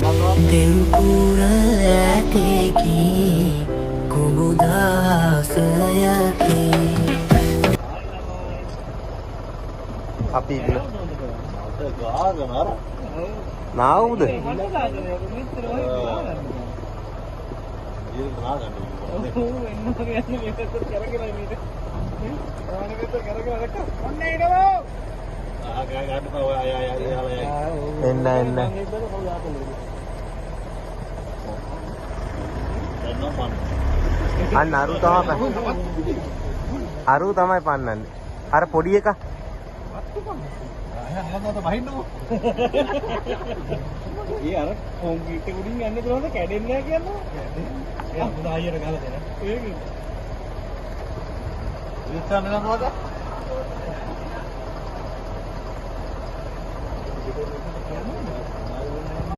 දෙව්පුර ඇතේකි කුමුදාසයකි අපි නාවුද එන්න එන්න අන්න අරු තමයි පන්නන්නේ අර පොඩි එක ඒ අර කොන්ක්‍රීට් එක උඩින් යන්නේ කොහොමද කැඩෙන්නේ නැහැ කියන්නේ එයා පුතා අයියට ගහලා දෙන ඒක ඉස්සන්න නෝද